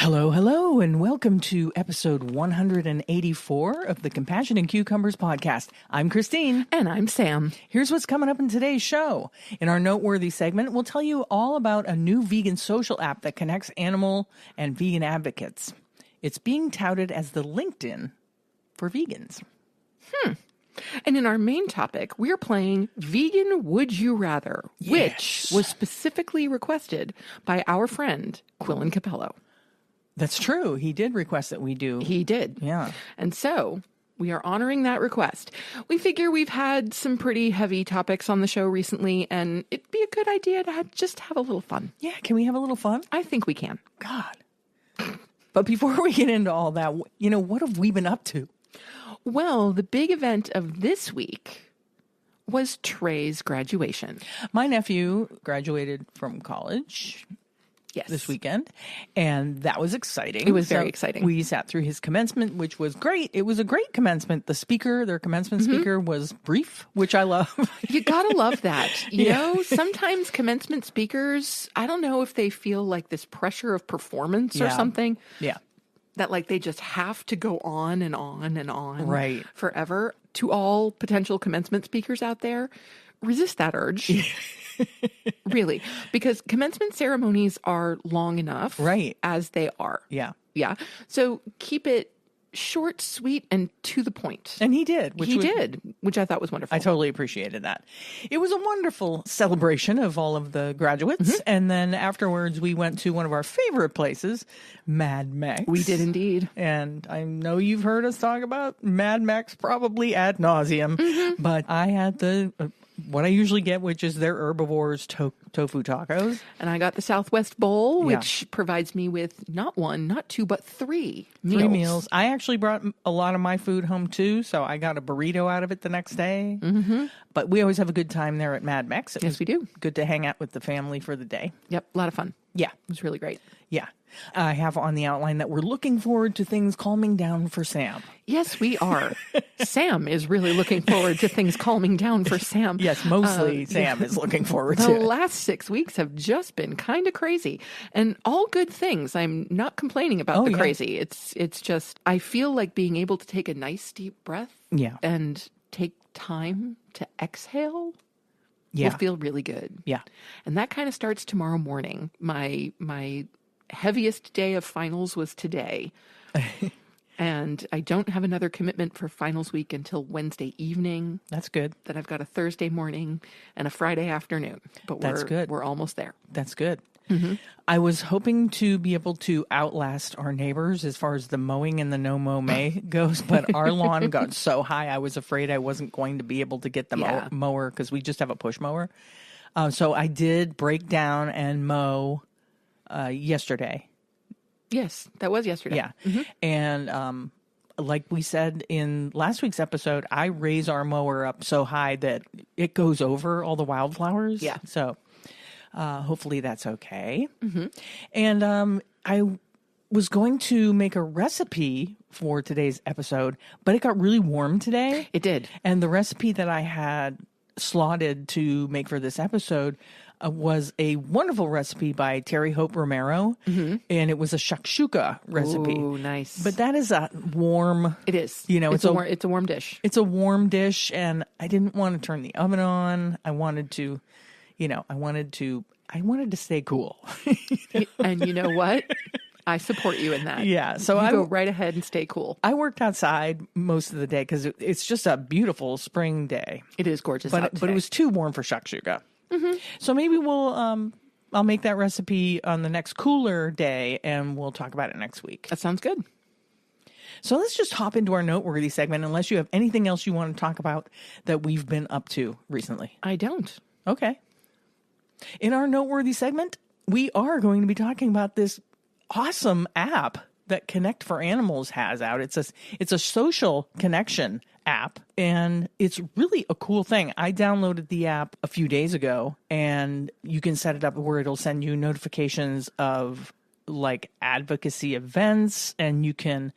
Hello, hello, and welcome to episode 184 of the Compassion and Cucumbers podcast. I'm Christine. And I'm Sam. Here's what's coming up in today's show. In our Noteworthy segment, we'll tell you all about a new vegan social app that connects animal and vegan advocates. It's being touted as the LinkedIn for vegans. And in our main topic, we're playing Vegan Would You Rather, which was specifically requested by our friend, Quillen Capello. That's true. He did request that we do. He did. Yeah. And so we are honoring that request. We figure we've had some pretty heavy topics on the show recently, and it'd be a good idea to just have a little fun. Yeah, can we have a little fun? I think we can. God. But before we get into all that, what have we been up to? Well, the big event of this week was Trey's graduation. My nephew graduated from college this weekend, and that was exciting. It was very exciting. We sat through his commencement, which was great. It was a great commencement. Their commencement speaker was brief, which I love. You gotta love that. You know, sometimes commencement speakers, I don't know if they feel like this pressure of performance or something. Yeah. That like they just have to go on and on and on right. forever. To all potential commencement speakers out there, resist that urge. Really, because commencement ceremonies are long enough as they are. Yeah. Yeah. So keep it short, sweet, and to the point. And he did. Which I thought was wonderful. I totally appreciated that. It was a wonderful celebration of all of the graduates. And then afterwards, we went to one of our favorite places, Mad Max. We did indeed. And I know you've heard us talk about Mad Max probably ad nauseum, but I had what I usually get, which is their herbivores tofu tacos. And I got the Southwest Bowl, which provides me with not one, not two, but three meals. 3 meals. I actually brought a lot of my food home too, so I got a burrito out of it the next day. But we always have a good time there at Mad Max. Yes, we do. Good to hang out with the family for the day. Yep, a lot of fun. Yeah. It was really great. Yeah. I have on the outline that we're looking forward to things calming down for Sam. Yes, we are. Sam is really looking forward to things calming down for Sam. Yes, mostly Sam is looking forward to The it. last 6 weeks have just been kind of crazy, and all good things. I'm not complaining about the crazy. It's just, I feel like being able to take a nice deep breath and take time to exhale will feel really good. Yeah. And that kind of starts tomorrow morning. My heaviest day of finals was today. And I don't have another commitment for finals week until Wednesday evening. That's good. Then I've got a Thursday morning and a Friday afternoon. But That's good. We're almost there. That's good. I was hoping to be able to outlast our neighbors as far as the mowing and the no mow May goes, but our lawn got so high I was afraid I wasn't going to be able to get the mower because we just have a push mower. So I did break down and mow yesterday. Yes, that was yesterday. Yeah. And like we said in last week's episode, I raise our mower up so high that it goes over all the wildflowers. Yeah. So hopefully that's okay. And I was going to make a recipe for today's episode, but it got really warm today. It did. And the recipe that I had slotted to make for this episode was a wonderful recipe by Terry Hope Romero, and it was a shakshuka recipe. Ooh, nice. But that is a warm... It is. It's a warm dish. It's a warm dish, and I didn't want to turn the oven on. I wanted to, I wanted to stay cool. And you know what? I support you in that. Yeah. So you go right ahead and stay cool. I worked outside most of the day because it's just a beautiful spring day. It is gorgeous out today. But it was too warm for shakshuka. So maybe I'll make that recipe on the next cooler day and we'll talk about it next week. That sounds good. So let's just hop into our Noteworthy segment unless you have anything else you want to talk about that we've been up to recently. I don't. Okay. In our Noteworthy segment, we are going to be talking about this awesome app that Connect for Animals has out. It's a social connection app, and it's really a cool thing. I downloaded the app a few days ago, and you can set it up where it'll send you notifications of like advocacy events, and you can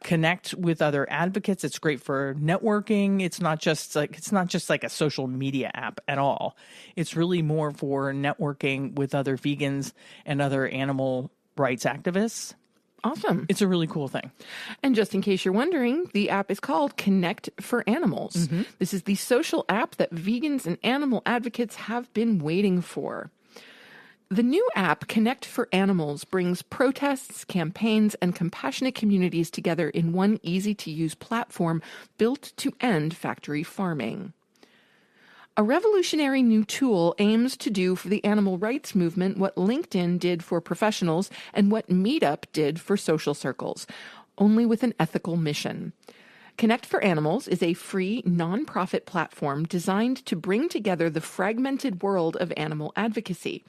connect with other advocates. It's great for networking. It's not just like a social media app at all. It's really more for networking with other vegans and other animal rights activists. Awesome. It's a really cool thing. And just in case you're wondering, the app is called Connect for Animals. Mm-hmm. This is the social app that vegans and animal advocates have been waiting for. The new app, Connect for Animals, brings protests, campaigns, and compassionate communities together in one easy-to-use platform built to end factory farming. A revolutionary new tool aims to do for the animal rights movement what LinkedIn did for professionals and what Meetup did for social circles, only with an ethical mission. Connect for Animals is a free, nonprofit platform designed to bring together the fragmented world of animal advocacy.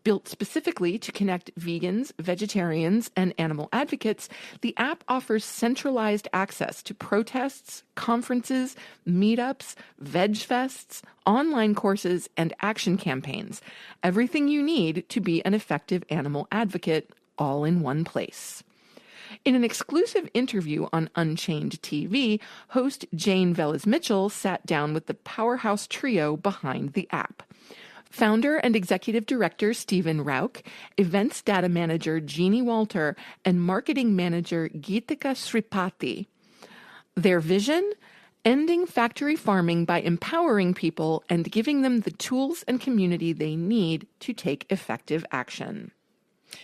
Built specifically to connect vegans, vegetarians, and animal advocates, the app offers centralized access to protests, conferences, meetups, veg fests, online courses, and action campaigns. Everything you need to be an effective animal advocate, all in one place. In an exclusive interview on Unchained TV, host Jane Velez-Mitchell sat down with the powerhouse trio behind the app. Founder and executive director Stephen Rauch, events data manager Jeannie Walter, and marketing manager Geetika Sripati. Their vision? Ending factory farming by empowering people and giving them the tools and community they need to take effective action.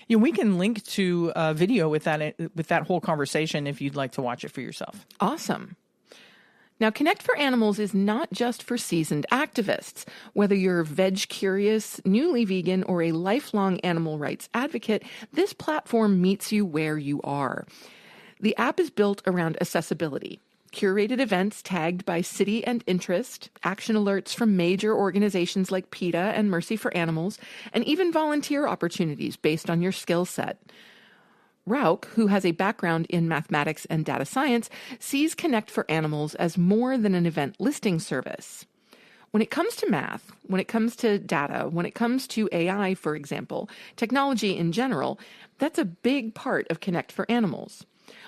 Yeah, we can link to a video with that whole conversation if you'd like to watch it for yourself. Awesome. Now, Connect for Animals is not just for seasoned activists. Whether you're veg-curious, newly vegan, or a lifelong animal rights advocate, this platform meets you where you are. The app is built around accessibility. Curated events tagged by city and interest, action alerts from major organizations like PETA and Mercy for Animals, and even volunteer opportunities based on your skill set. Rauch, who has a background in mathematics and data science, sees Connect for Animals as more than an event listing service. When it comes to math, when it comes to data, when it comes to AI, for example, technology in general, that's a big part of Connect for Animals.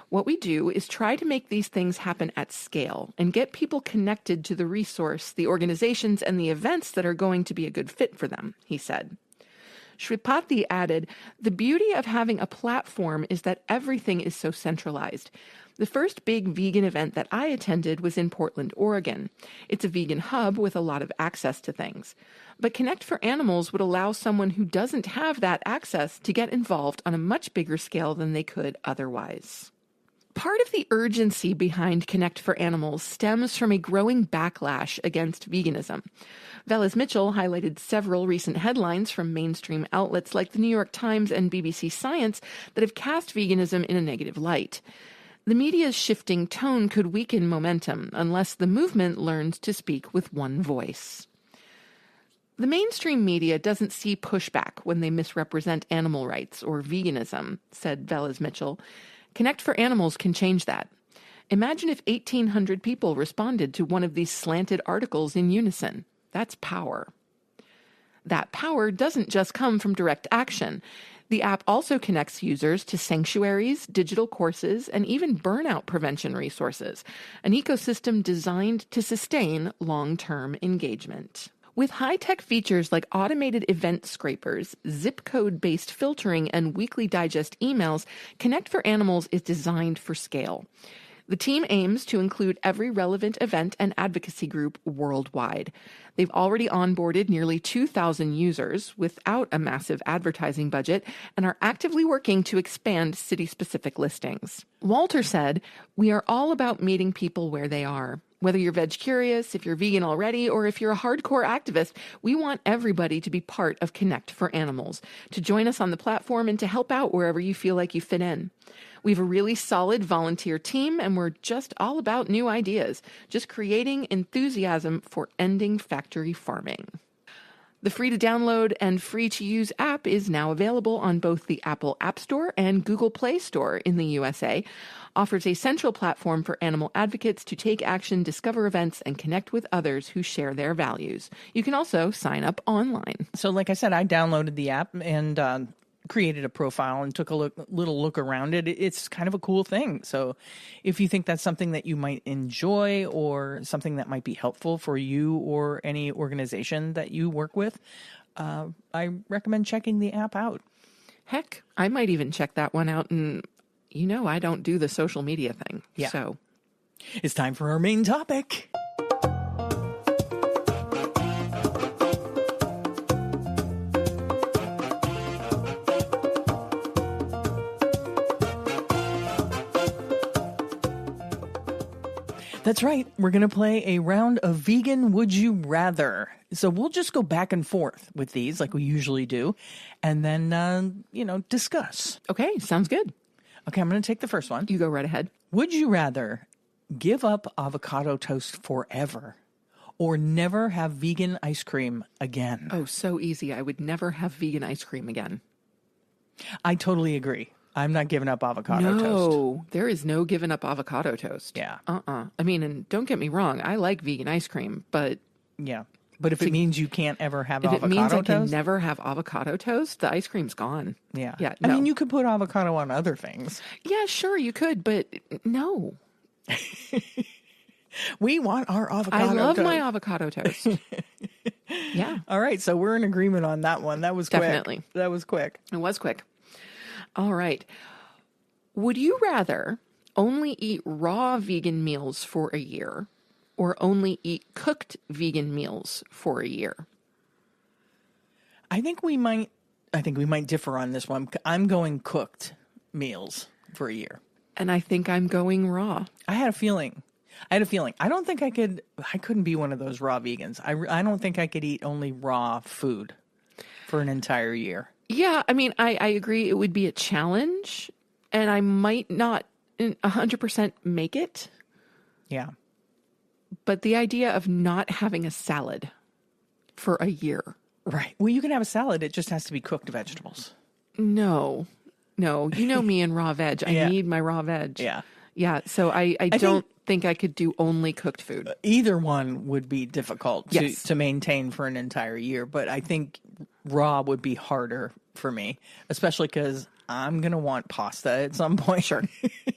What we do is try to make these things happen at scale and get people connected to the resource, the organizations, and the events that are going to be a good fit for them, he said. Sripati added, "The beauty of having a platform is that everything is so centralized. The first big vegan event that I attended was in Portland, Oregon. It's a vegan hub with a lot of access to things. But Connect for Animals would allow someone who doesn't have that access to get involved on a much bigger scale than they could otherwise." Part of the urgency behind Connect for Animals stems from a growing backlash against veganism. Velez-Mitchell highlighted several recent headlines from mainstream outlets like the New York Times and BBC Science that have cast veganism in a negative light. The media's shifting tone could weaken momentum unless the movement learns to speak with one voice. The mainstream media doesn't see pushback when they misrepresent animal rights or veganism, said Velez-Mitchell. Connect for Animals can change that. Imagine if 1,800 people responded to one of these slanted articles in unison. That's power. That power doesn't just come from direct action. The app also connects users to sanctuaries, digital courses, and even burnout prevention resources, an ecosystem designed to sustain long-term engagement. With high-tech features like automated event scrapers, zip code-based filtering, and weekly digest emails, Connect for Animals is designed for scale. The team aims to include every relevant event and advocacy group worldwide. They've already onboarded nearly 2,000 users without a massive advertising budget and are actively working to expand city-specific listings. Walter said, "We are all about meeting people where they are. Whether you're veg-curious, if you're vegan already, or if you're a hardcore activist, we want everybody to be part of Connect for Animals, to join us on the platform and to help out wherever you feel like you fit in. We have a really solid volunteer team, and we're just all about new ideas, just creating enthusiasm for ending factory farming." The free-to-download and free-to-use app is now available on both the Apple App Store and Google Play Store in the USA, offers a central platform for animal advocates to take action, discover events, and connect with others who share their values. You can also sign up online. So like I said, I downloaded the app and created a profile and took a little look around it. It's kind of a cool thing. So if you think that's something that you might enjoy or something that might be helpful for you or any organization that you work with, I recommend checking the app out. Heck, I might even check that one out and you know, I don't do the social media thing. Yeah. So it's time for our main topic. That's right. We're going to play a round of vegan Would You Rather. So we'll just go back and forth with these like we usually do, and then, discuss. Okay, sounds good. Okay, I'm going to take the first one. You go right ahead. Would you rather give up avocado toast forever or never have vegan ice cream again? Oh, so easy. I would never have vegan ice cream again. I totally agree. I'm not giving up avocado toast. No, there is no giving up avocado toast. Yeah. I mean, and don't get me wrong, I like vegan ice cream, but... Yeah. But if it means you can't ever have avocado toast... If it means I can never have avocado toast, the ice cream's gone. Yeah. Yeah. No. I mean, you could put avocado on other things. Yeah, sure, you could, but no. We want our avocado toast. I love my avocado toast. Yeah. All right, so we're in agreement on that one. That was quick. Definitely. That was quick. It was quick. All right. Would you rather only eat raw vegan meals for a year or only eat cooked vegan meals for a year? I think we might differ on this one. I'm going cooked meals for a year. And I think I'm going raw. I had a feeling. I don't think I couldn't be one of those raw vegans. I don't think I could eat only raw food for an entire year. Yeah, I mean, I agree it would be a challenge, and I might not 100% make it. Yeah. But the idea of not having a salad for a year. Right. Well, you can have a salad. It just has to be cooked vegetables. No. You know me and raw veg. I need my raw veg. Yeah. Yeah, so I don't think I could do only cooked food. Either one would be difficult to maintain for an entire year, but I think raw would be harder for me, especially because I'm going to want pasta at some point. Sure.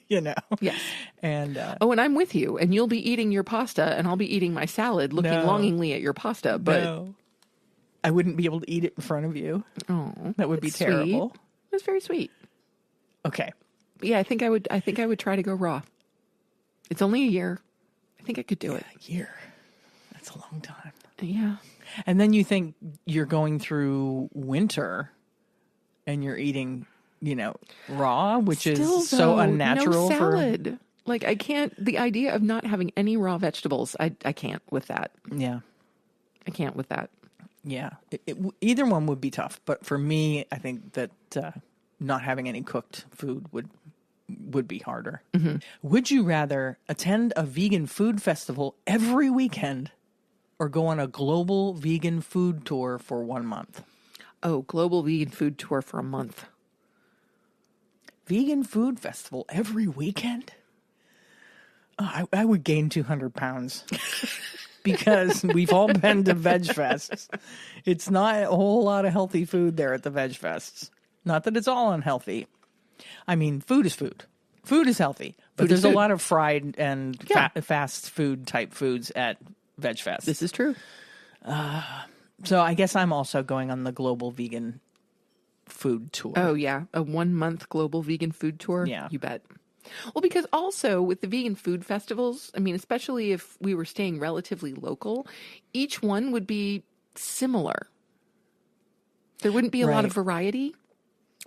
Yes. And and I'm with you, and you'll be eating your pasta, and I'll be eating my salad, looking longingly at your pasta, but I wouldn't be able to eat it in front of you. Oh, that would be terrible. Sweet. That's very sweet. Okay. Yeah, I think I would try to go raw. It's only a year. I think I could do it. A year. That's a long time. Yeah. And then you think you're going through winter and you're eating, raw, which is so unnatural. No salad. Like I can't, the idea of not having any raw vegetables, I can't with that. Yeah. I can't with that. Yeah. Either one would be tough. But for me, I think that not having any cooked food would be harder. Mm-hmm. Would you rather attend a vegan food festival every weekend or go on a global vegan food tour for 1 month? Oh, global vegan food tour for a month. Vegan food festival every weekend? Oh, I would gain 200 pounds because we've all been to Veg Fests. It's not a whole lot of healthy food there at the Veg Fests. Not that it's all unhealthy. I mean, food is food. Food is healthy. But there's a lot of fried and fast food type foods at Veg Fest. This is true. So I guess I'm also going on the global vegan food tour. Oh, yeah. A 1 month global vegan food tour? Yeah. You bet. Well, because also with the vegan food festivals, I mean, especially if we were staying relatively local, each one would be similar. There wouldn't be a lot of variety.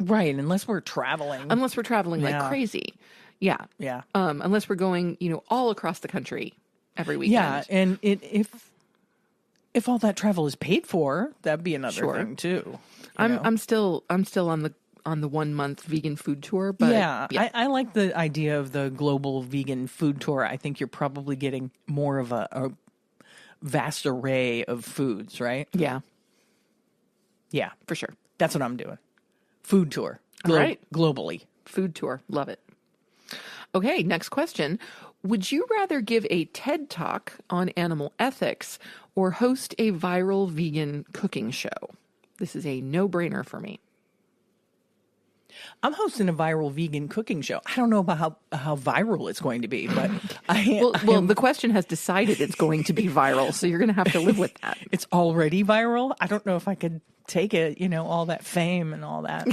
Right, unless we're traveling. Like crazy. Yeah. Yeah. Unless we're going, all across the country every weekend. Yeah, and if all that travel is paid for, that'd be another thing too. I'm still on the 1 month vegan food tour, but I like the idea of the global vegan food tour. I think you're probably getting more of a vast array of foods, right? Yeah. Yeah, for sure. That's what I'm doing. Food tour. All right. Globally. Food tour. Love it. Okay, next question. Would you rather give a TED Talk on animal ethics or host a viral vegan cooking show? This is a no-brainer for me. I'm hosting a viral vegan cooking show. I don't know about how viral it's going to be, but the question has decided it's going to be viral, so you're going to have to live with that. It's already viral. I don't know if I could take it, all that fame and all that.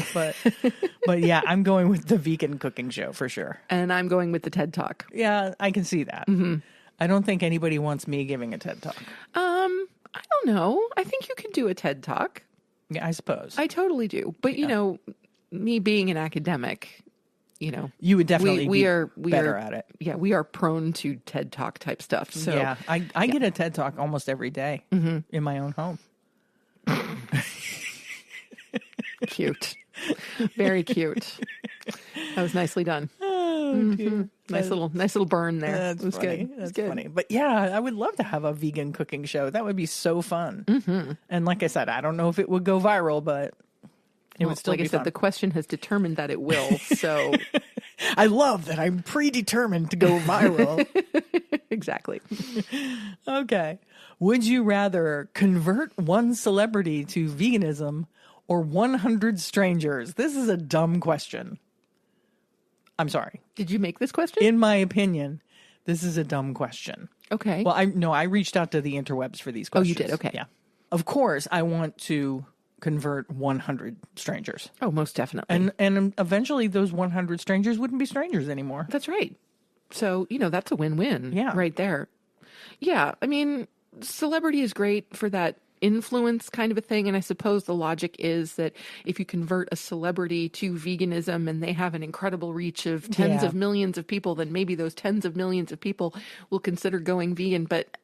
But yeah, I'm going with the vegan cooking show for sure. And I'm going with the TED Talk. Yeah, I can see that. Mm-hmm. I don't think anybody wants me giving a TED Talk. I don't know. I think you can do a TED Talk. Yeah, I suppose. I totally do. But, me being an academic, you would definitely be better at it. Yeah, we are prone to TED Talk type stuff. So yeah, I get a TED Talk almost every day in my own home. Cute. Very cute. That was nicely done. Oh, dear. Nice little burn there. That's it was funny. good. That's funny. But yeah, I would love to have a vegan cooking show. That would be so fun. Mm-hmm. And like I said, I don't know if it would go viral, but it would still be fun. Like I said, the question has determined that it will. So I love that I'm predetermined to go viral. Exactly. Okay. Would you rather convert one celebrity to veganism or 100 strangers? This is a dumb question. I'm sorry. Did you make this question? In my opinion, this is a dumb question. Okay. Well, I reached out to the interwebs for these questions. Oh, you did? Okay. Yeah. Of course, I want to convert 100 strangers. Oh, most definitely. And eventually those 100 strangers wouldn't be strangers anymore. That's right. So, that's a win-win. Yeah. Right there. Yeah. I mean, celebrity is great for that influence kind of a thing. And I suppose the logic is that if you convert a celebrity to veganism and they have an incredible reach of tens of millions of people, then maybe those tens of millions of people will consider going vegan. But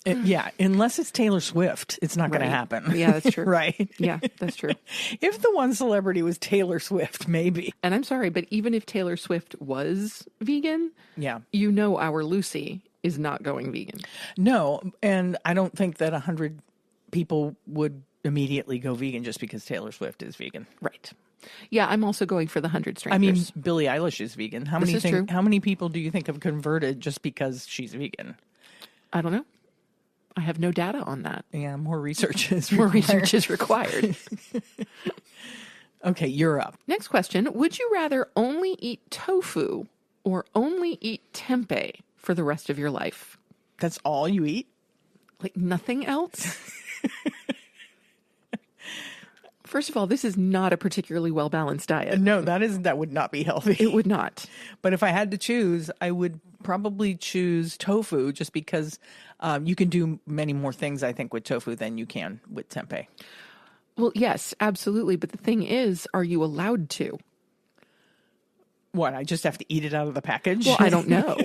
yeah, unless it's Taylor Swift, it's not going to happen. Yeah, that's true. Right? Yeah, that's true. If the one celebrity was Taylor Swift, maybe. And I'm sorry, but even if Taylor Swift was vegan, yeah, our Lucy is not going vegan. No, and I don't think that 100 people would immediately go vegan just because Taylor Swift is vegan. Right. Yeah, I'm also going for the 100 strangers. I mean, Billie Eilish is vegan. How many people do you think have converted just because she's vegan? I don't know. I have no data on that. Yeah, more research is required. Okay, you're up. Next question. Would you rather only eat tofu or only eat tempeh for the rest of your life? That's all you eat? Like nothing else? First of all, this is not a particularly well-balanced diet. No, that would not be healthy. It would not. But if I had to choose, I would probably choose tofu just because you can do many more things, I think, with tofu than you can with tempeh. Well, yes, absolutely. But the thing is, are you allowed to? What, I just have to eat it out of the package? Well, I don't know.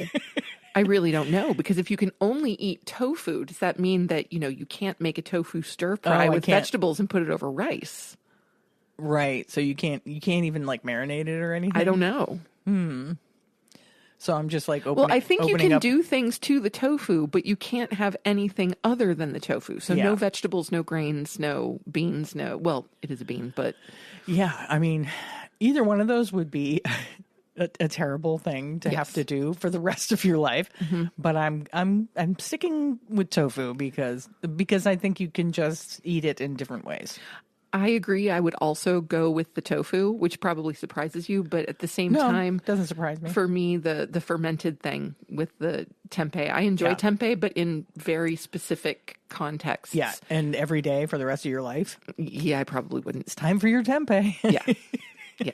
I really don't know, because if you can only eat tofu, does that mean that, you can't make a tofu stir fry with vegetables and put it over rice? Right. So you can't even like marinate it or anything? I don't know. So I'm just like Well, I think you can do things to the tofu, but you can't have anything other than the tofu. So no vegetables, no grains, no beans, well, it is a bean, but yeah, I mean, either one of those would be a terrible thing to have to do for the rest of your life. Mm-hmm. But I'm sticking with tofu because I think you can just eat it in different ways. I agree. I would also go with the tofu, which probably surprises you, but at the same time, doesn't surprise me. For me, the fermented thing with the tempeh, I enjoy tempeh, but in very specific contexts. Yeah, and every day for the rest of your life. Yeah, I probably wouldn't. It's time for your tempeh. Yeah.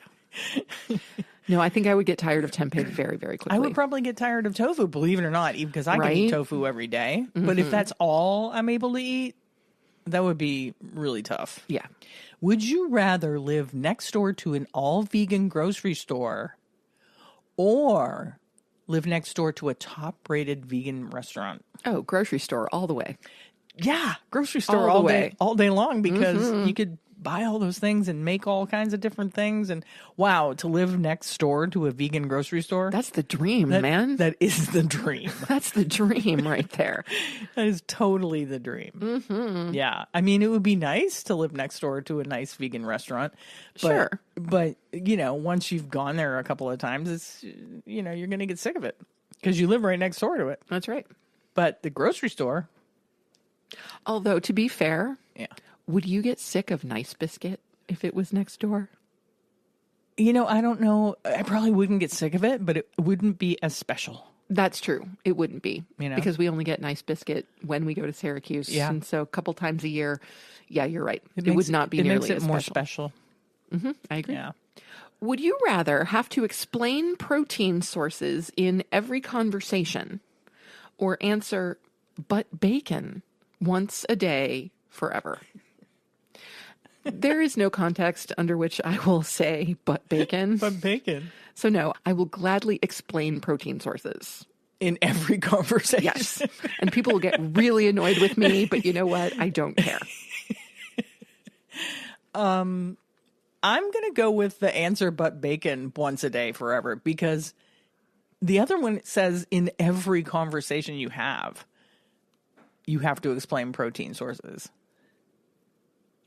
No, I think I would get tired of tempeh very, very quickly. I would probably get tired of tofu, believe it or not, because I can eat tofu every day. Mm-hmm. But if that's all I'm able to eat, that would be really tough. Yeah. Would you rather live next door to an all-vegan grocery store or live next door to a top-rated vegan restaurant? Oh, grocery store all the way. Yeah, grocery store all day long, because you could buy all those things and make all kinds of different things. And wow, to live next door to a vegan grocery store. That's the dream, man. That is the dream. That's the dream right there. That is totally the dream. Mm-hmm. Yeah. I mean, it would be nice to live next door to a nice vegan restaurant. Sure. But, once you've gone there a couple of times, it's, you're going to get sick of it because you live right next door to it. That's right. But the grocery store. Although, to be fair. Yeah. Would you get sick of Nice Biscuit if it was next door? I don't know. I probably wouldn't get sick of it, but it wouldn't be as special. That's true. It wouldn't be, because we only get nice biscuit when we go to Syracuse. Yeah. And so a couple times a year, you're right. It would not be nearly as more special. Mm-hmm, I agree. Yeah. Would you rather have to explain protein sources in every conversation or answer "but bacon" once a day forever? There is no context under which I will say "but bacon." But bacon. So no, I will gladly explain protein sources. In every conversation. Yes. And people will get really annoyed with me, but you know what? I don't care. I'm going to go with the answer "but bacon" once a day forever, because the other one says in every conversation you have to explain protein sources.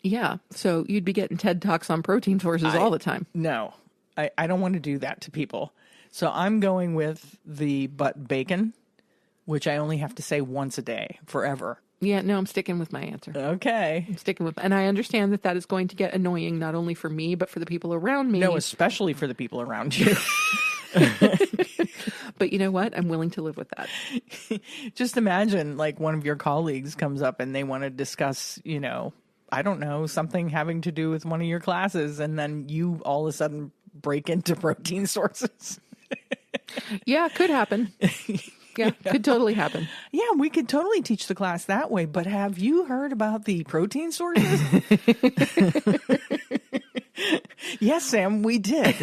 Yeah. So you'd be getting TED Talks on protein sources all the time. No, I don't want to do that to people. So I'm going with the "but bacon," which I only have to say once a day forever. Yeah, no, I'm sticking with my answer. Okay. I'm sticking with, and I understand that is going to get annoying, not only for me, but for the people around me. No, especially for the people around you. But you know what? I'm willing to live with that. Just imagine like one of your colleagues comes up and they want to discuss, I don't know, something having to do with one of your classes, and then you all of a sudden break into protein sources. Yeah, could happen. Yeah, could totally happen. Yeah, we could totally teach the class that way, but have you heard about the protein sources? Yes, Sam, we did.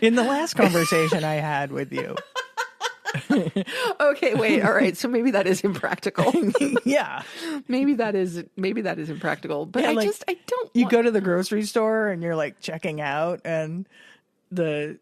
In the last conversation I had with you. Okay, wait. All right. So maybe that is impractical. Yeah. Maybe that is impractical. But yeah, I don't You go to the grocery store and you're like checking out, and the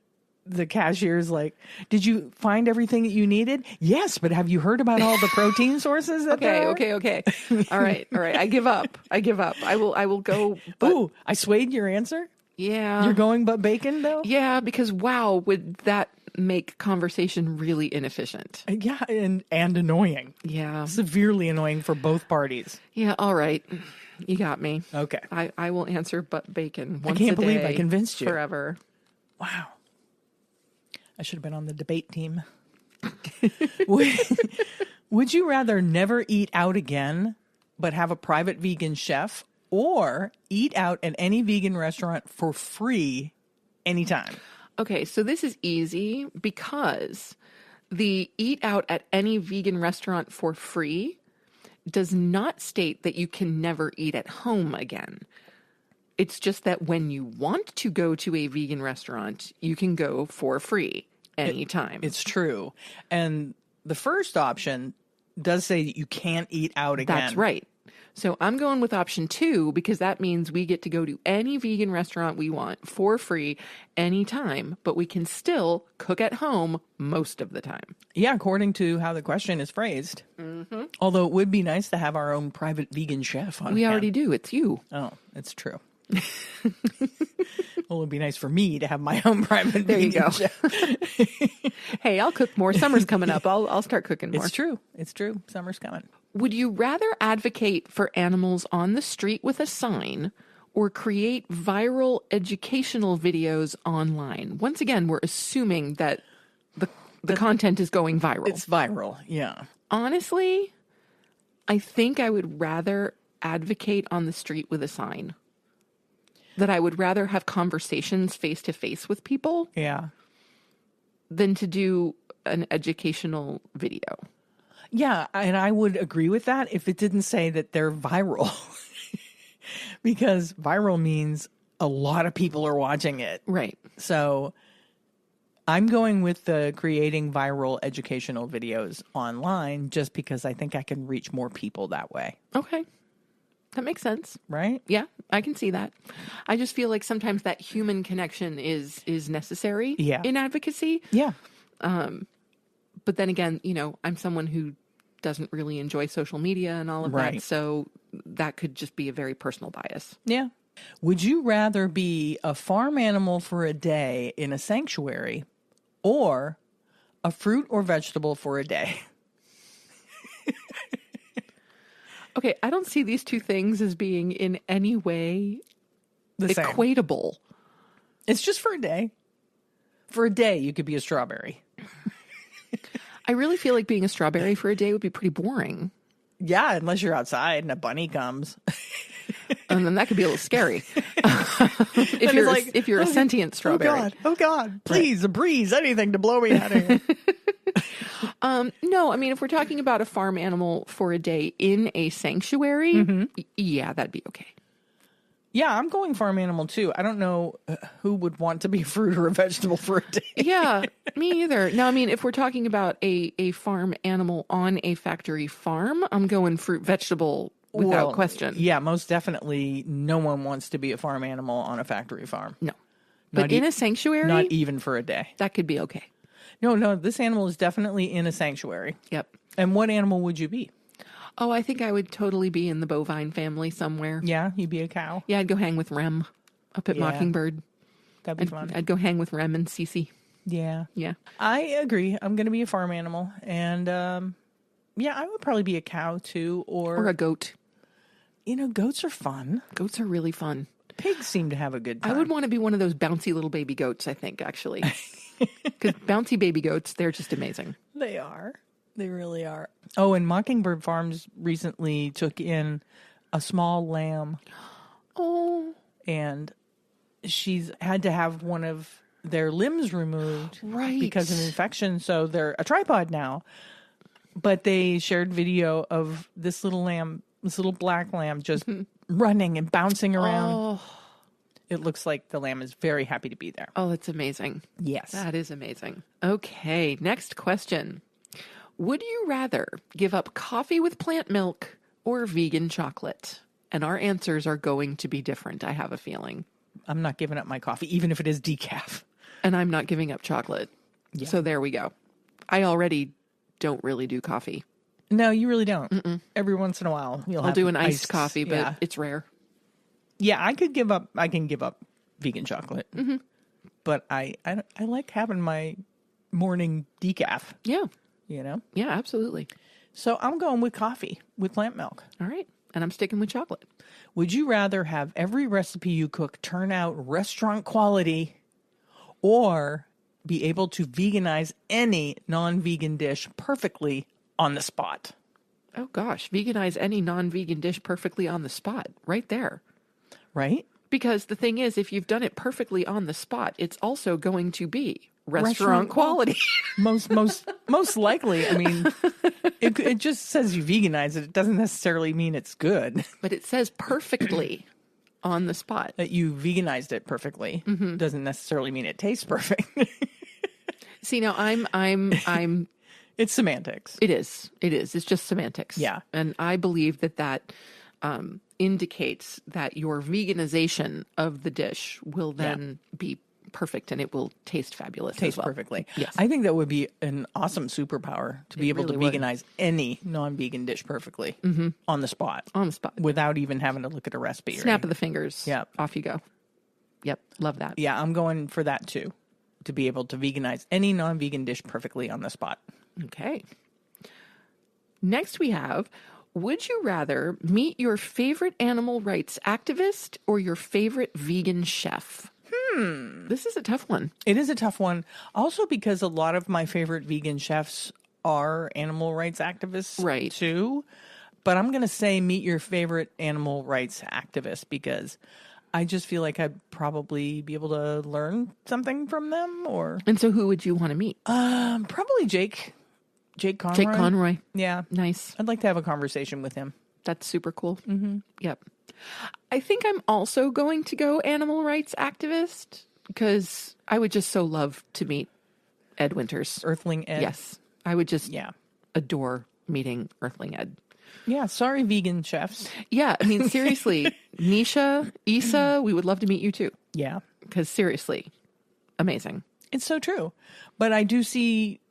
cashier's like, "Did you find everything that you needed?" "Yes, but have you heard about all the protein sources that there are?" Okay. All right. I give up. I will go. But... Ooh, I swayed your answer? Yeah. You're going "but bacon" though? Yeah, because wow, would that make conversation really inefficient? Yeah, and annoying. Yeah. Severely annoying for both parties. Yeah, all right. You got me. Okay. I will answer "but bacon" once I can't a believe day I convinced you. forever. Wow. I should have been on the debate team. Would you rather never eat out again, but have a private vegan chef, or eat out at any vegan restaurant for free anytime? Okay, so this is easy because the eat out at any vegan restaurant for free does not state that you can never eat at home again. It's just that when you want to go to a vegan restaurant, you can go for free anytime. It's true. And the first option does say that you can't eat out again. That's right. So I'm going with option 2 because that means we get to go to any vegan restaurant we want for free anytime, but we can still cook at home most of the time. Yeah, according to how the question is phrased. Mm-hmm. Although it would be nice to have our own private vegan chef on hand. We already do. It's you. Oh, it's true. Well, it'd be nice for me to have my own private there vegan you go. chef. Hey, I'll cook more. Summer's coming up. I'll start cooking more. It's true. Summer's coming. Would you rather advocate for animals on the street with a sign or create viral educational videos online? Once again, we're assuming that the content is going viral. It's viral, yeah. Honestly, I think I would rather advocate on the street with a sign. That I would rather have conversations face to face with people. Yeah. Than to do an educational video. Yeah, and I would agree with that if it didn't say that they're viral. Because viral means a lot of people are watching it. Right. So I'm going with the creating viral educational videos online just because I think I can reach more people that way. Okay. That makes sense. Right? Yeah, I can see that. I just feel like sometimes that human connection is necessary in advocacy. Yeah. But then again, I'm someone who doesn't really enjoy social media and all of that. So that could just be a very personal bias. Yeah. Would you rather be a farm animal for a day in a sanctuary or a fruit or vegetable for a day? Okay, I don't see these two things as being in any way equatable. It's just for a day. For a day, you could be a strawberry. I really feel like being a strawberry for a day would be pretty boring. Yeah, unless you're outside and a bunny comes. And then that could be a little scary. if you're a sentient strawberry. Oh God, please, a breeze, anything to blow me out of here. No, I mean, if we're talking about a farm animal for a day in a sanctuary, yeah, that'd be okay. Yeah, I'm going farm animal too. I don't know who would want to be a fruit or a vegetable for a day. Yeah, me either. No, I mean, if we're talking about a farm animal on a factory farm, I'm going fruit, vegetable without question. Yeah, most definitely no one wants to be a farm animal on a factory farm. No. But in a sanctuary? Not even for a day. That could be okay. No, this animal is definitely in a sanctuary. Yep. And what animal would you be? Oh, I think I would totally be in the bovine family somewhere. Yeah, you'd be a cow. Yeah, I'd go hang with Rem up at Mockingbird. That'd be fun. I'd go hang with Rem and Cece. Yeah. Yeah. I agree. I'm going to be a farm animal. And yeah, I would probably be a cow too. Or a goat. You know, goats are fun. Goats are really fun. Pigs seem to have a good time. I would want to be one of those bouncy little baby goats, I think, actually. Because bouncy baby goats, they're just amazing. They are. They really are. Oh, and Mockingbird Farms recently took in a small lamb. Oh. And she's had to have one of their limbs removed. Right. Because of an infection. So they're a tripod now. But they shared video of this little lamb, this little black lamb, just running and bouncing around. Oh. It looks like the lamb is very happy to be there. Oh, that's amazing. Yes. That is amazing. Okay, next question. Would you rather give up coffee with plant milk or vegan chocolate? And our answers are going to be different, I have a feeling. I'm not giving up my coffee, even if it is decaf. And I'm not giving up chocolate. Yeah. So there we go. I already don't really do coffee. No, you really don't. Mm-mm. Every once in a while, I'll do an iced coffee, but it's rare. Yeah, I can give up vegan chocolate. Mm-hmm. But I like having my morning decaf. Yeah. You know? Yeah, absolutely. So I'm going with coffee with plant milk. All right. And I'm sticking with chocolate. Would you rather have every recipe you cook turn out restaurant quality or be able to veganize any non-vegan dish perfectly on the spot? Oh, gosh. Veganize any non-vegan dish perfectly on the spot. Right there. Right? Because the thing is, if you've done it perfectly on the spot, it's also going to be restaurant quality. most likely. I mean, it just says you veganize it. It doesn't necessarily mean it's good. But it says perfectly on the spot. That you veganized it perfectly doesn't necessarily mean it tastes perfect. See, now I'm it's semantics. It is. It's just semantics. Yeah. And I believe that indicates that your veganization of the dish will then be perfect and it will taste fabulous. Taste perfectly. Yes. I think that would be an awesome superpower to be able to veganize any non-vegan dish perfectly on the spot. On the spot. Without even having to look at a recipe. Snap of the fingers. Yep. Off you go. Yep. Love that. Yeah, I'm going for that too. To be able to veganize any non-vegan dish perfectly on the spot. Okay. Next we have, would you rather meet your favorite animal rights activist or your favorite vegan chef? This is a tough one. It is a tough one. Also because a lot of my favorite vegan chefs are animal rights activists too. But I'm going to say meet your favorite animal rights activist because I just feel like I'd probably be able to learn something from them. And so who would you want to meet? Probably Jake Conroy. Jake Conroy. Yeah. Nice. I'd like to have a conversation with him. That's super cool. Mm-hmm. Yep. I think I'm also going to go animal rights activist because I would just so love to meet Ed Winters. Earthling Ed. Yes. I would just adore meeting Earthling Ed. Yeah. Sorry, vegan chefs. Yeah. I mean, seriously, Nisha, Issa, we would love to meet you too. Yeah. Because seriously, amazing. It's so true. But I do see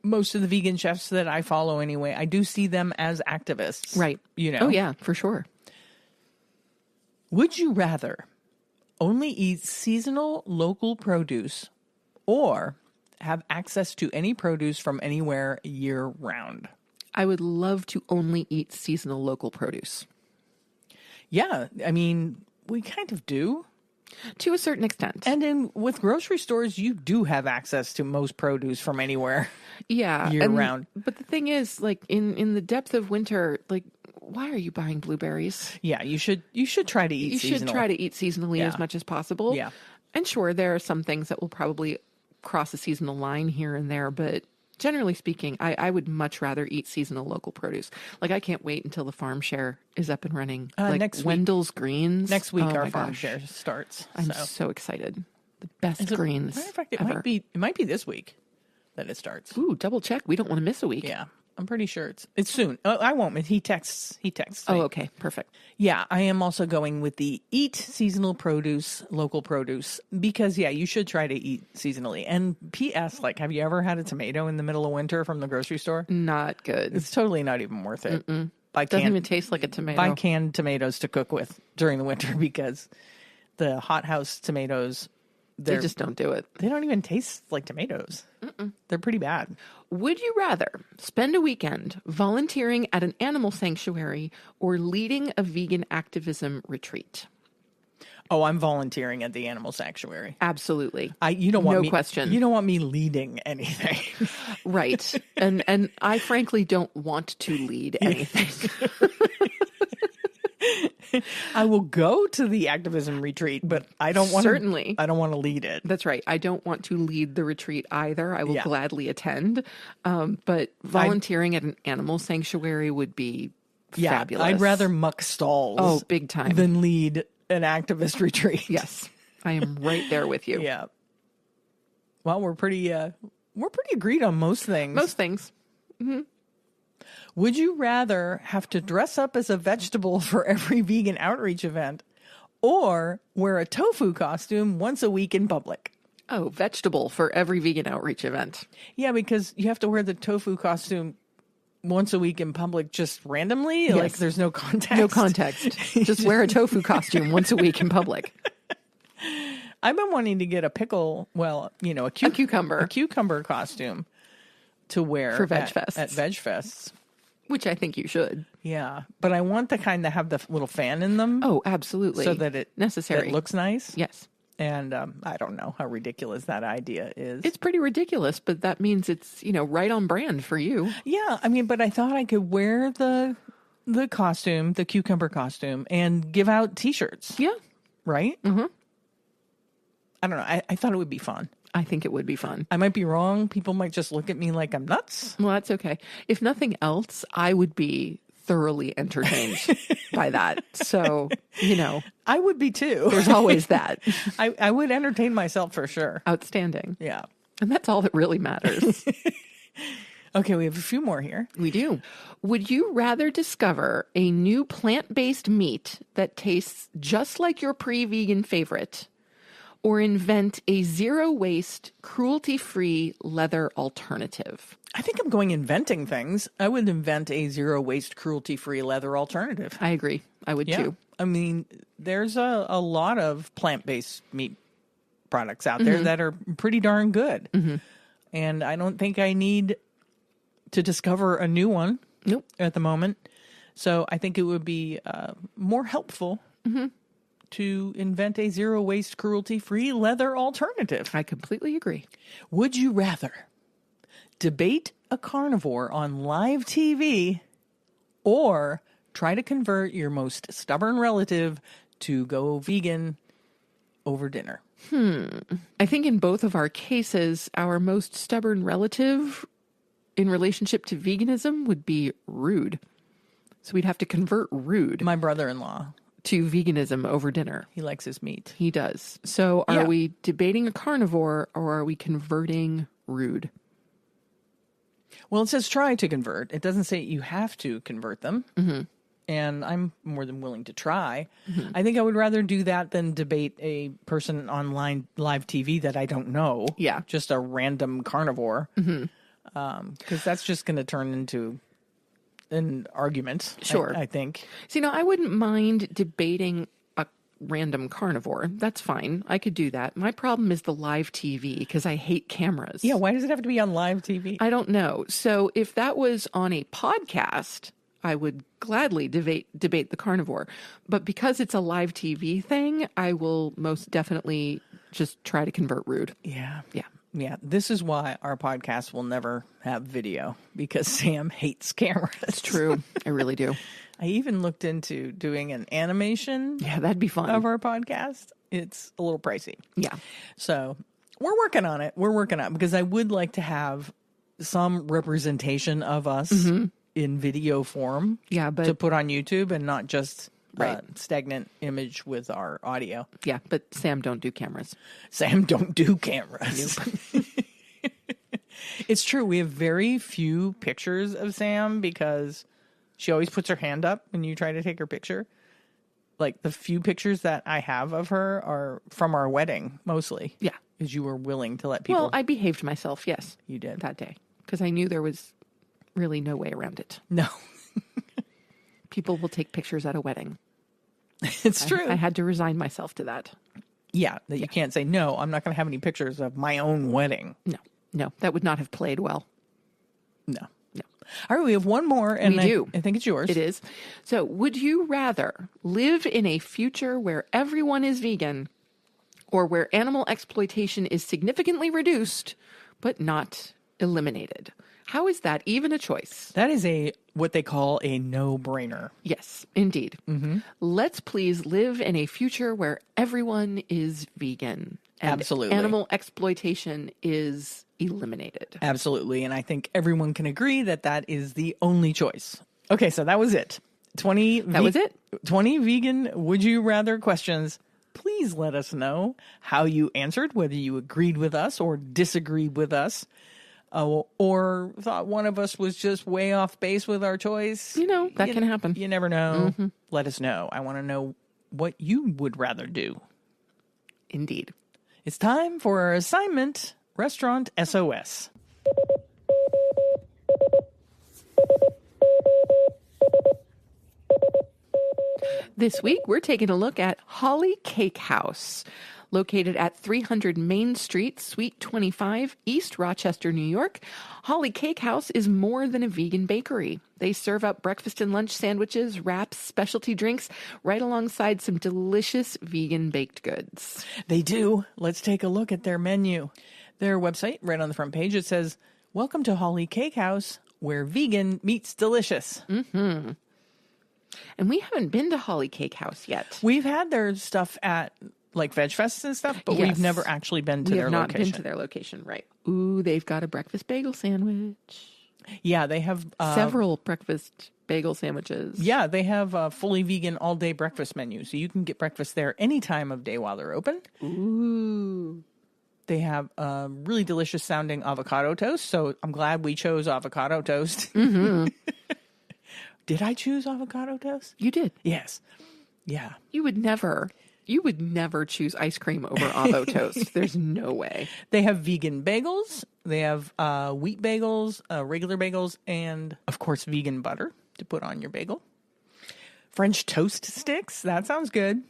most of the vegan chefs that I follow anyway, I do see them as activists. Right. You know? Oh, yeah, for sure. Would you rather only eat seasonal local produce or have access to any produce from anywhere year round? I would love to only eat seasonal local produce. Yeah. I mean, we kind of do. To a certain extent. And with grocery stores, you do have access to most produce from anywhere. Yeah. Year round. But the thing is, like, in the depth of winter, like, why are you buying blueberries? Yeah, you should try to eat seasonally. You should try to eat seasonally as much as possible. Yeah. And sure, there are some things that will probably cross a seasonal line here and there, but generally speaking, I would much rather eat seasonal local produce. Like, I can't wait until the farm share is up and running. Like next week. Wendell's Greens. Next week, our farm share starts. I'm so excited. The best greens. Matter of fact, ever. it might be this week that it starts. Ooh, double check. We don't want to miss a week. Yeah. I'm pretty sure it's soon. Oh, I won't. He texts. Oh, okay. Perfect. Yeah, I am also going with the eat seasonal produce, local produce, because, you should try to eat seasonally. And P.S., like, have you ever had a tomato in the middle of winter from the grocery store? Not good. It's totally not even worth it. Doesn't even taste like a tomato. Buy canned tomatoes to cook with during the winter because the hothouse tomatoes, they just don't do it. They don't even taste like tomatoes. They're pretty bad. Would you rather spend a weekend volunteering at an animal sanctuary or leading a vegan activism retreat? Oh, I'm volunteering at the animal sanctuary. Absolutely. No question. You don't want me leading anything. Right. And I frankly don't want to lead anything. I will go to the activism retreat, but I don't want Certainly. I don't want to lead it. That's right. I don't want to lead the retreat either. I will gladly attend. But volunteering at an animal sanctuary would be fabulous. I'd rather muck stalls. Oh, big time. Than lead an activist retreat. Yes. I am right there with you. Yeah. Well, we're pretty agreed on most things. Most things. Mm-hmm. Would you rather have to dress up as a vegetable for every vegan outreach event or wear a tofu costume once a week in public? Oh, vegetable for every vegan outreach event. Yeah, because you have to wear the tofu costume once a week in public just randomly? Yes. Like there's no context? No context. Just wear a tofu costume once a week in public. I've been wanting to get a cucumber. A cucumber costume to wear for Veg Fests. At Veg Fests. Which I think you should. Yeah. But I want the kind that have the little fan in them. Oh, absolutely. So that it looks nice. Yes. And I don't know how ridiculous that idea is. It's pretty ridiculous, but that means it's, right on brand for you. Yeah. I mean, but I thought I could wear the costume, the cucumber costume, and give out T-shirts. Yeah. Right? Mm-hmm. I don't know. I thought it would be fun. I think it would be fun. I might be wrong. People might just look at me like I'm nuts. Well, that's okay. If nothing else, I would be thoroughly entertained by that. So, I would be too. There's always that. I would entertain myself for sure. Outstanding. Yeah. And that's all that really matters. Okay, we have a few more here. We do. Would you rather discover a new plant-based meat that tastes just like your pre-vegan favorite, or invent a zero-waste, cruelty-free leather alternative? I think I'm going inventing things. I would invent a zero-waste, cruelty-free leather alternative. I agree. I would too. I mean, there's a lot of plant-based meat products out there that are pretty darn good. Mm-hmm. And I don't think I need to discover a new one at the moment. So I think it would be more helpful to invent a zero-waste, cruelty-free leather alternative. I completely agree. Would you rather debate a carnivore on live TV or try to convert your most stubborn relative to go vegan over dinner? I think in both of our cases, our most stubborn relative in relationship to veganism would be Rude. So we'd have to convert Rude. My brother-in-law. To veganism over dinner. He likes his meat. He does. So are we debating a carnivore or are we converting Rude? Well, it says try to convert. It doesn't say you have to convert them. Mm-hmm. And I'm more than willing to try. Mm-hmm. I think I would rather do that than debate a person on live TV that I don't know. Yeah. Just a random carnivore. Because that's just going to turn into an argument. Sure. I think. See, I wouldn't mind debating a random carnivore. That's fine. I could do that. My problem is the live TV because I hate cameras. Yeah. Why does it have to be on live TV? I don't know. So if that was on a podcast, I would gladly debate the carnivore. But because it's a live TV thing, I will most definitely just try to convert rude. Yeah. Yeah. Yeah. This is why our podcast will never have video, because Sam hates cameras. It's true. I really do. I even looked into doing an animation. Yeah, that'd be fun. Of our podcast. It's a little pricey. Yeah. So we're working on it. Because I would like to have some representation of us in video form. Yeah, but to put on YouTube and not just stagnant image with our audio. Yeah, but Sam don't do cameras. Sam don't do cameras. Nope. It's true. We have very few pictures of Sam because she always puts her hand up when you try to take her picture. Like, the few pictures that I have of her are from our wedding, mostly. Yeah. Because you were willing to let people... Well, I behaved myself, yes. You did. That day. Because I knew there was really no way around it. No. People will take pictures at a wedding. It's true. I had to resign myself to that. Yeah, you can't say, no, I'm not going to have any pictures of my own wedding. No, that would not have played well. No. All right, we have one more, and we do. I think it's yours. It is. So, would you rather live in a future where everyone is vegan, or where animal exploitation is significantly reduced, but not eliminated? How is that even a choice? That is what they call a no-brainer. Yes, indeed. Mm-hmm. Let's please live in a future where everyone is vegan. And absolutely. Animal exploitation is eliminated. Absolutely. And I think everyone can agree that that is the only choice. Okay, so that was it. 20 vegan would you rather questions. Please let us know how you answered, whether you agreed with us or disagreed with us, or thought one of us was just way off base with our choice. That can happen. You never know. Mm-hmm. Let us know. I want to know what you would rather do. Indeed. It's time for our assignment, Restaurant SOS. This week, we're taking a look at Holly Cake House, located at 300 Main Street, Suite 25, East Rochester, New York. Holly Cake House is more than a vegan bakery. They serve up breakfast and lunch sandwiches, wraps, specialty drinks, right alongside some delicious vegan baked goods. They do. Let's take a look at their menu. Their website, right on the front page, it says, "Welcome to Holly Cake House, where vegan meets delicious." Mm-hmm. And we haven't been to Holly Cake House yet. We've had their stuff at like Veg Fests and stuff, but we've never actually been to their location. We have not been to their location, right. Ooh, they've got a breakfast bagel sandwich. Yeah, they have... several breakfast bagel sandwiches. Yeah, they have a fully vegan all-day breakfast menu, so you can get breakfast there any time of day while they're open. Ooh. They have really delicious sounding avocado toast, so I'm glad we chose avocado toast. Mm-hmm. Did I choose avocado toast? You did. Yes. Yeah. You would never choose ice cream over avo toast. There's no way. They have vegan bagels. They have wheat bagels, regular bagels, and, of course, vegan butter to put on your bagel. French toast sticks. That sounds good.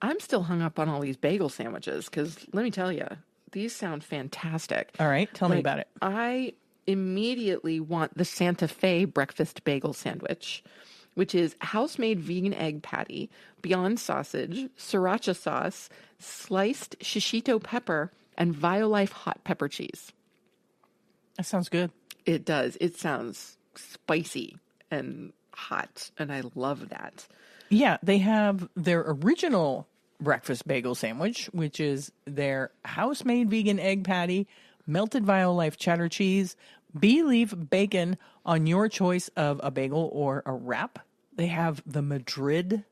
I'm still hung up on all these bagel sandwiches because, let me tell you, these sound fantastic. All right. Tell me about it. I immediately want the Santa Fe breakfast bagel sandwich, which is house-made vegan egg patty, Beyond sausage, sriracha sauce, sliced shishito pepper, and Violife hot pepper cheese. That sounds good. It does. It sounds spicy and hot, and I love that. Yeah, they have their original breakfast bagel sandwich, which is their house-made vegan egg patty, melted Violife cheddar cheese, bee-leaf bacon on your choice of a bagel or a wrap. They have the Madrid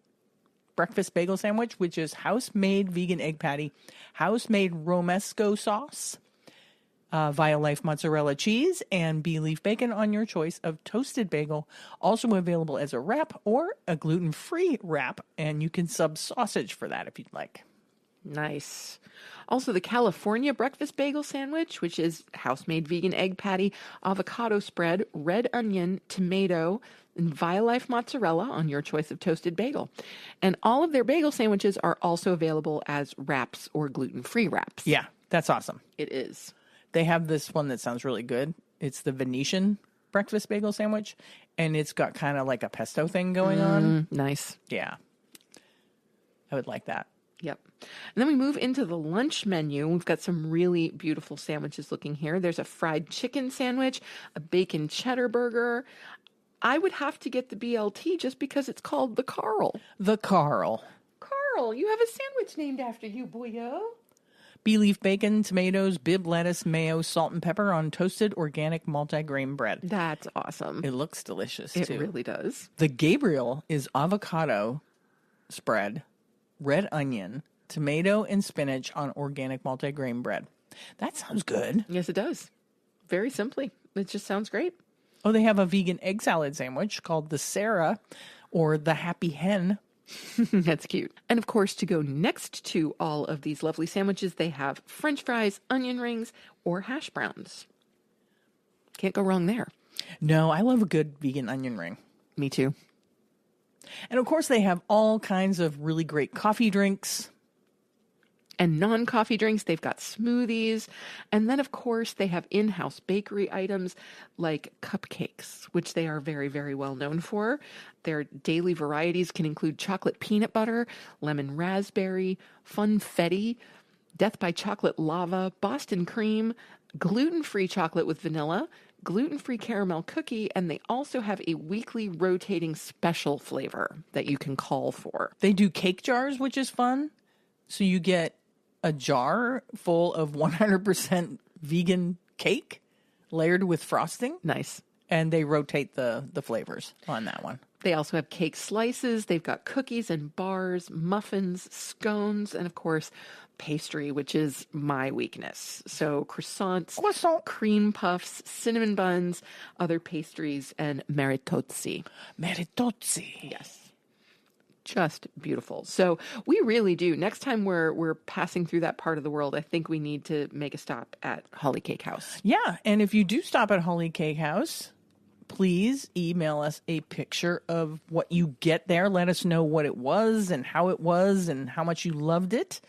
breakfast bagel sandwich, which is house-made vegan egg patty, house-made romesco sauce, Violife mozzarella cheese, and bee-leaf bacon on your choice of toasted bagel. Also available as a wrap or a gluten-free wrap, and you can sub sausage for that if you'd like. Nice. Also, the California breakfast bagel sandwich, which is house-made vegan egg patty, avocado spread, red onion, tomato, and Violife mozzarella on your choice of toasted bagel. And all of their bagel sandwiches are also available as wraps or gluten-free wraps. Yeah, that's awesome. It is. They have this one that sounds really good. It's the Venetian breakfast bagel sandwich, And it's got kind of like a pesto thing going on. Nice. Yeah. I would like that. Yep. And then we move into the lunch menu. We've got some really beautiful sandwiches looking here. There's a fried chicken sandwich, a bacon cheddar burger. I would have to get the BLT just because it's called the Carl. The Carl. Carl, you have a sandwich named after you, boyo. Bee-leaf bacon, tomatoes, Bibb lettuce, mayo, salt, and pepper on toasted organic multigrain bread. That's awesome. It looks delicious, too. It really does. The Gabriel is avocado spread, red onion, tomato, and spinach on organic multigrain bread. That sounds good. Yes, it does. Very simply. It just sounds great. Oh, they have a vegan egg salad sandwich called the Sarah or the Happy Hen. That's cute. And of course, to go next to all of these lovely sandwiches, they have French fries, onion rings, or hash browns. Can't go wrong there. No, I love a good vegan onion ring. Me too. And of course, they have all kinds of really great coffee drinks. And non-coffee drinks, they've got smoothies. And then, of course, they have in-house bakery items like cupcakes, which they are very, very well known for. Their daily varieties can include chocolate peanut butter, lemon raspberry, funfetti, death by chocolate lava, Boston cream, gluten-free chocolate with vanilla, gluten-free caramel cookie, and they also have a weekly rotating special flavor that you can call for. They do cake jars, which is fun. So you get a jar full of 100% vegan cake layered with frosting. Nice. And they rotate the flavors on that one. They also have cake slices. They've got cookies and bars, muffins, scones, and of course, pastry, which is my weakness. So croissants, cream puffs, cinnamon buns, other pastries, and maritozzi. Maritozzi. Yes. Just beautiful. So we really do. Next time we're passing through that part of the world, I think we need to make a stop at Holly Cake House. Yeah. And if you do stop at Holly Cake House, please email us a picture of what you get there. Let us know what it was and how much you loved it.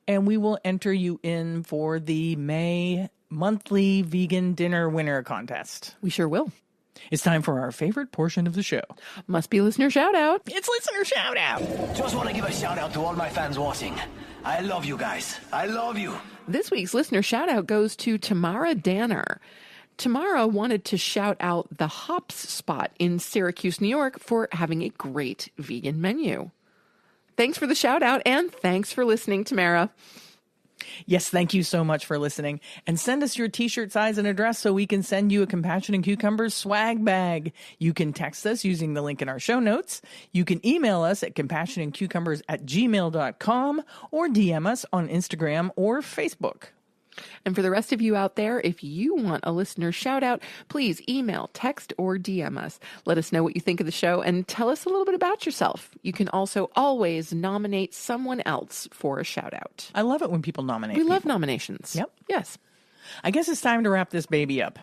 And we will enter you in for the May monthly vegan dinner winner contest. We sure will. It's time for our favorite portion of the show. Must be listener shout out. It's listener shout out. Just want to give a shout out to all my fans watching. I love you guys. I love you. This week's listener shout out goes to Tamara Danner. Tamara wanted to shout out the Hops spot in Syracuse, New York for having a great vegan menu. Thanks for the shout out and thanks for listening, Tamara. Yes, thank you so much for listening. And send us your t-shirt size and address so we can send you a Compassion and Cucumbers swag bag. You can text us using the link in our show notes. You can email us at compassionandcucumbers@gmail.com or DM us on Instagram or Facebook. And for the rest of you out there, if you want a listener shout out, please email, text, or DM us. Let us know what you think of the show and tell us a little bit about yourself. You can also always nominate someone else for a shout out. I love it when people nominate. We love nominations. Yep. Yes. I guess it's time to wrap this baby up.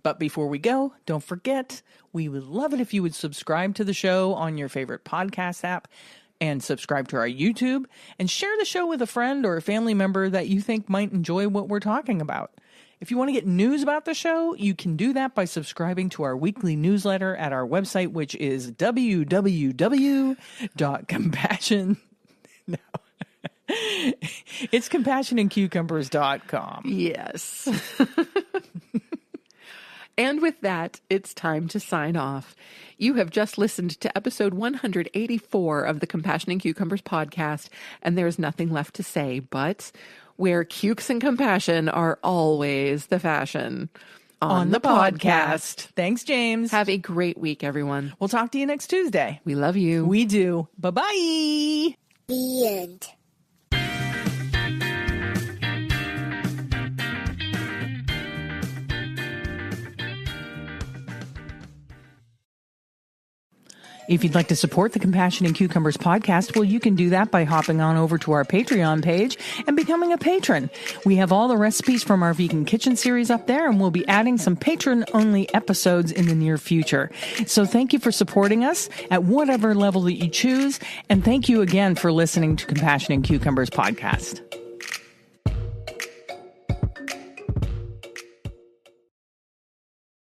But before we go, don't forget, we would love it if you would subscribe to the show on your favorite podcast app and subscribe to our YouTube and share the show with a friend or a family member that you think might enjoy what we're talking about. If you want to get news about the show, you can do that by subscribing to our weekly newsletter at our website, which is www.compassion. No. It's compassionandcucumbers.com. Yes. And with that, it's time to sign off. You have just listened to episode 184 of the Compassion and Cucumbers podcast, and there's nothing left to say but where cukes and compassion are always the fashion. On the podcast. Thanks, James. Have a great week, everyone. We'll talk to you next Tuesday. We love you. We do. Bye-bye. The end. If you'd like to support the Compassion and Cucumbers podcast, well, you can do that by hopping on over to our Patreon page and becoming a patron. We have all the recipes from our vegan kitchen series up there, and we'll be adding some patron-only episodes in the near future. So thank you for supporting us at whatever level that you choose, and thank you again for listening to Compassion and Cucumbers podcast.